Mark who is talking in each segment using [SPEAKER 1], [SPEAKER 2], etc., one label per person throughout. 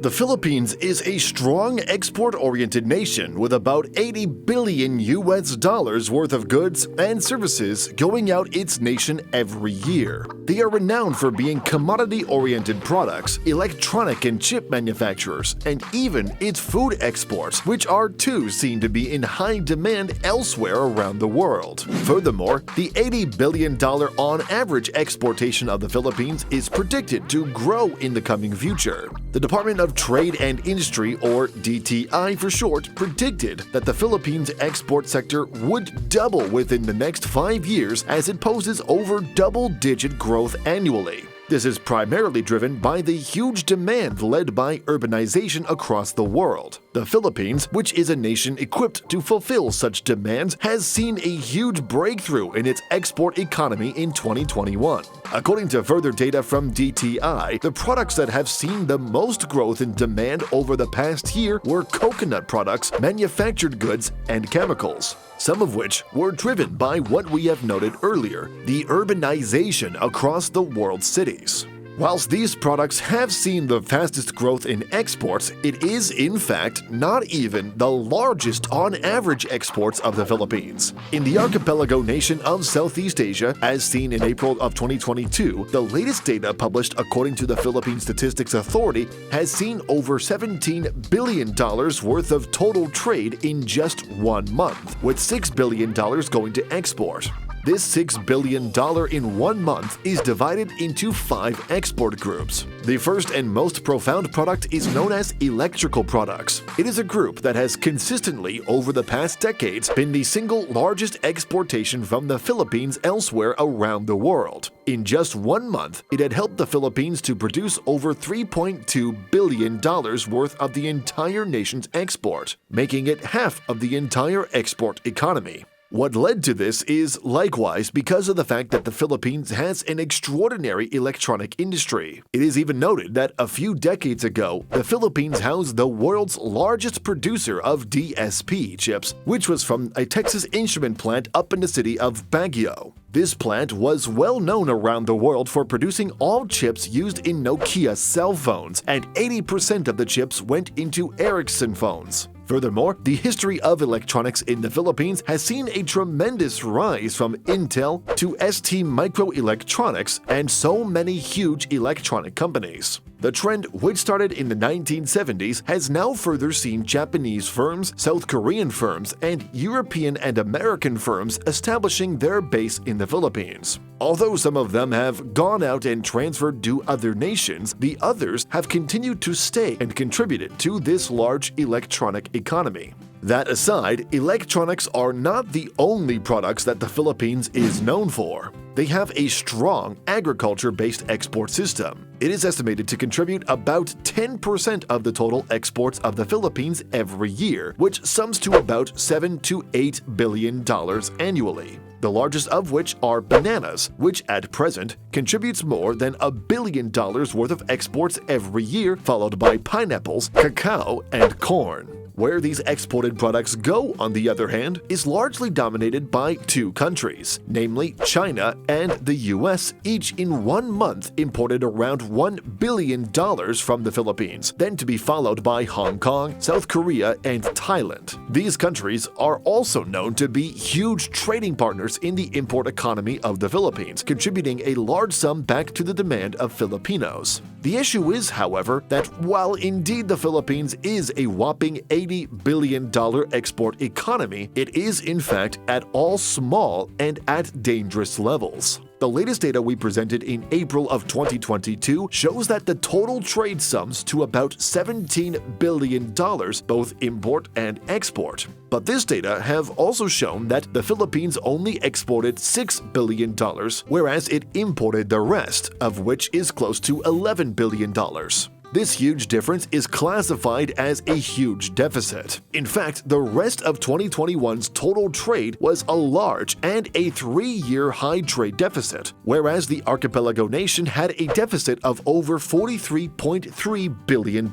[SPEAKER 1] The Philippines is a strong export-oriented nation with about $80 billion worth of goods and services going out its nation every year. They are renowned for being commodity-oriented products, electronic and chip manufacturers, and even its food exports, which are too seen to be in high demand elsewhere around the world. Furthermore, the $80 billion on average exportation of the Philippines is predicted to grow in the coming future. The Department of Trade and Industry, or DTI for short, predicted that the Philippines' export sector would double within the next 5 years as it poses over double-digit growth annually. This is primarily driven by the huge demand led by urbanization across the world. The Philippines, which is a nation equipped to fulfill such demands, has seen a huge breakthrough in its export economy in 2021. According to further data from DTI, the products that have seen the most growth in demand over the past year were coconut products, manufactured goods, and chemicals, some of which were driven by what we have noted earlier, the urbanization across the world's cities. Whilst these products have seen the fastest growth in exports, it is in fact not even the largest on average exports of the Philippines. In the archipelago nation of Southeast Asia, as seen in April of 2022, the latest data published according to the Philippine Statistics Authority has seen over $17 billion worth of total trade in just 1 month, with $6 billion going to export. This $6 billion in 1 month is divided into 5 export groups. The first and most profound product is known as electrical products. It is a group that has consistently, over the past decades, been the single largest exportation from the Philippines elsewhere around the world. In just 1 month, it had helped the Philippines to produce over $3.2 billion worth of the entire nation's export, making it half of the entire export economy. What led to this is likewise because of the fact that the Philippines has an extraordinary electronic industry. It is even noted that a few decades ago, the Philippines housed the world's largest producer of DSP chips, which was from a Texas Instrument plant up in the city of Baguio. This plant was well known around the world for producing all chips used in Nokia cell phones, and 80% of the chips went into Ericsson phones. Furthermore, the history of electronics in the Philippines has seen a tremendous rise from Intel to ST Microelectronics and so many huge electronic companies. The trend, which started in the 1970s, has now further seen Japanese firms, South Korean firms, and European and American firms establishing their base in the Philippines. Although some of them have gone out and transferred to other nations, the others have continued to stay and contributed to this large electronic economy. That aside, electronics are not the only products that the Philippines is known for. They have a strong agriculture-based export system. It is estimated to contribute about 10% of the total exports of the Philippines every year, which sums to about $7 to $8 billion annually. The largest of which are bananas, which at present contributes more than $1 billion worth of exports every year, followed by pineapples, cacao, and corn. Where these exported products go, on the other hand, is largely dominated by 2 countries, namely China and the US, each in 1 month imported around $1 billion from the Philippines, then to be followed by Hong Kong, South Korea, and Thailand. These countries are also known to be huge trading partners in the import economy of the Philippines, contributing a large sum back to the demand of Filipinos. The issue is, however, that while indeed the Philippines is a whopping $80 billion export economy, it is in fact at all small and at dangerous levels. The latest data we presented in April of 2022 shows that the total trade sums to about $17 billion, both import and export. But this data have also shown that the Philippines only exported $6 billion, whereas it imported the rest, of which is close to $11 billion. This huge difference is classified as a huge deficit. In fact, the rest of 2021's total trade was a large and a 3-year high trade deficit, whereas the archipelago nation had a deficit of over $43.3 billion.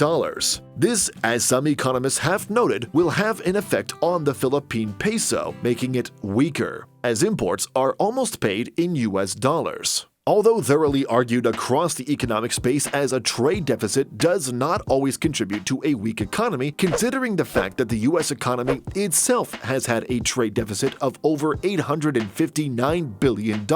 [SPEAKER 1] This, as some economists have noted, will have an effect on the Philippine peso, making it weaker, as imports are almost paid in US dollars. Although thoroughly argued across the economic space as a trade deficit does not always contribute to a weak economy, considering the fact that the US economy itself has had a trade deficit of over $859 billion,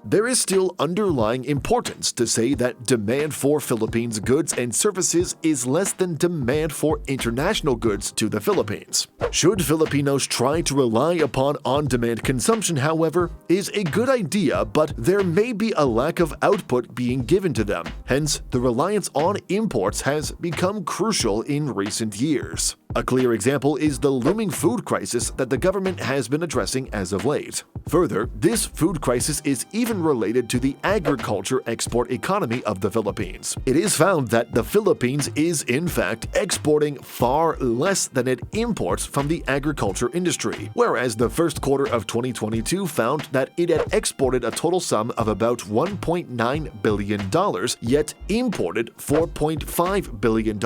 [SPEAKER 1] there is still underlying importance to say that demand for Philippines goods and services is less than demand for international goods to the Philippines. Should Filipinos try to rely upon on-demand consumption, however, is a good idea, but there may be a lack of output being given to them. Hence, the reliance on imports has become crucial in recent years. A clear example is the looming food crisis that the government has been addressing as of late. Further, this food crisis is even related to the agriculture export economy of the Philippines. It is found that the Philippines is in fact exporting far less than it imports from the agriculture industry, whereas the first quarter of 2022 found that it had exported a total sum of about $1.9 billion, yet imported $4.5 billion.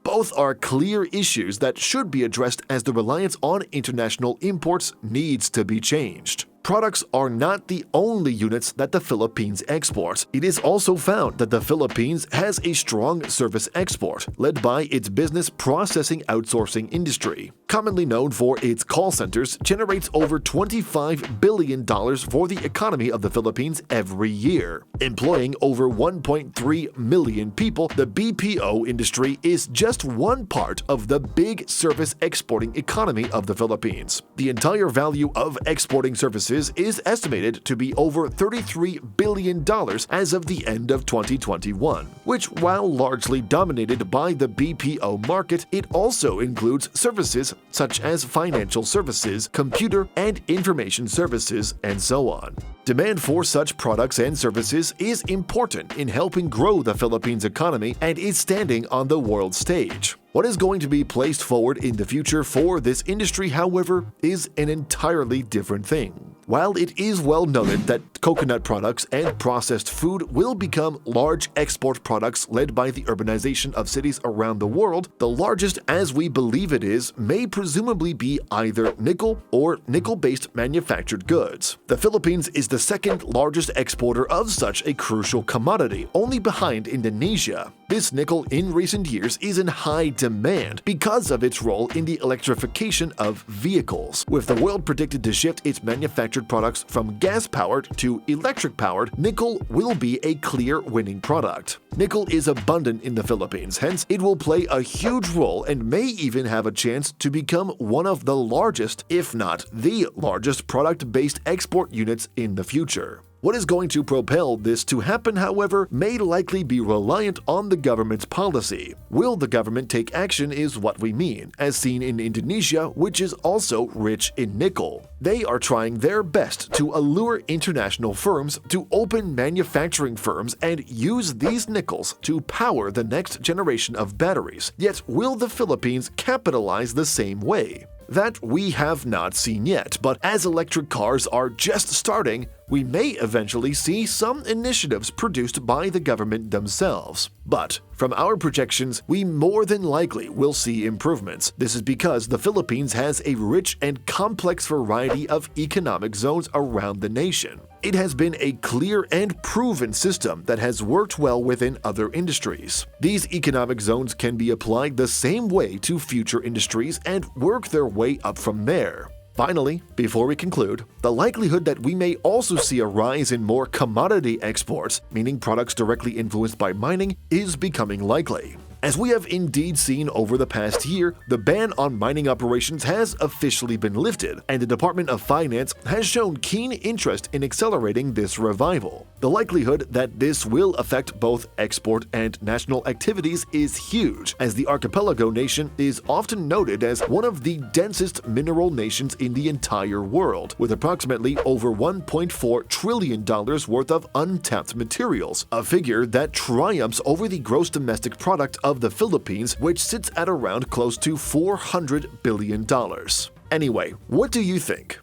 [SPEAKER 1] Both are clear issues that should be addressed as the reliance on international imports needs to be changed. Products are not the only units that the Philippines exports. It is also found that the Philippines has a strong service export, led by its business processing outsourcing industry. Commonly known for its call centers, generates over $25 billion for the economy of the Philippines every year. Employing over 1.3 million people, the BPO industry is just one part of the big service exporting economy of the Philippines. The entire value of exporting services is estimated to be over $33 billion as of the end of 2021, which, while largely dominated by the BPO market, it also includes services such as financial services, computer and information services, and so on. Demand for such products and services is important in helping grow the Philippines economy and is standing on the world stage. What is going to be placed forward in the future for this industry, however, is an entirely different thing. While it is well noted that coconut products and processed food will become large export products led by the urbanization of cities around the world, the largest, as we believe it is, may presumably be either nickel or nickel-based manufactured goods. The Philippines is the second largest exporter of such a crucial commodity, only behind Indonesia. This nickel in recent years is in high demand because of its role in the electrification of vehicles. With the world predicted to shift its manufactured products from gas-powered to electric-powered, nickel will be a clear winning product. Nickel is abundant in the Philippines, hence it will play a huge role and may even have a chance to become one of the largest, if not the largest, product-based export units in the future. What is going to propel this to happen, however, may likely be reliant on the government's policy. Will the government take action is what we mean, as seen in Indonesia, which is also rich in nickel. They are trying their best to allure international firms to open manufacturing firms and use these nickels to power the next generation of batteries. Yet, will the Philippines capitalize the same way? That we have not seen yet, but as electric cars are just starting, we may eventually see some initiatives produced by the government themselves. But from our projections, we more than likely will see improvements. This is because the Philippines has a rich and complex variety of economic zones around the nation. It has been a clear and proven system that has worked well within other industries. These economic zones can be applied the same way to future industries and work their way up from there. Finally, before we conclude, the likelihood that we may also see a rise in more commodity exports, meaning products directly influenced by mining, is becoming likely. As we have indeed seen over the past year, the ban on mining operations has officially been lifted, and the Department of Finance has shown keen interest in accelerating this revival. The likelihood that this will affect both export and national activities is huge, as the archipelago nation is often noted as one of the densest mineral nations in the entire world, with approximately over $1.4 trillion worth of untapped materials, a figure that triumphs over the gross domestic product of the Philippines, which sits at around close to $400 billion. Anyway, what do you think?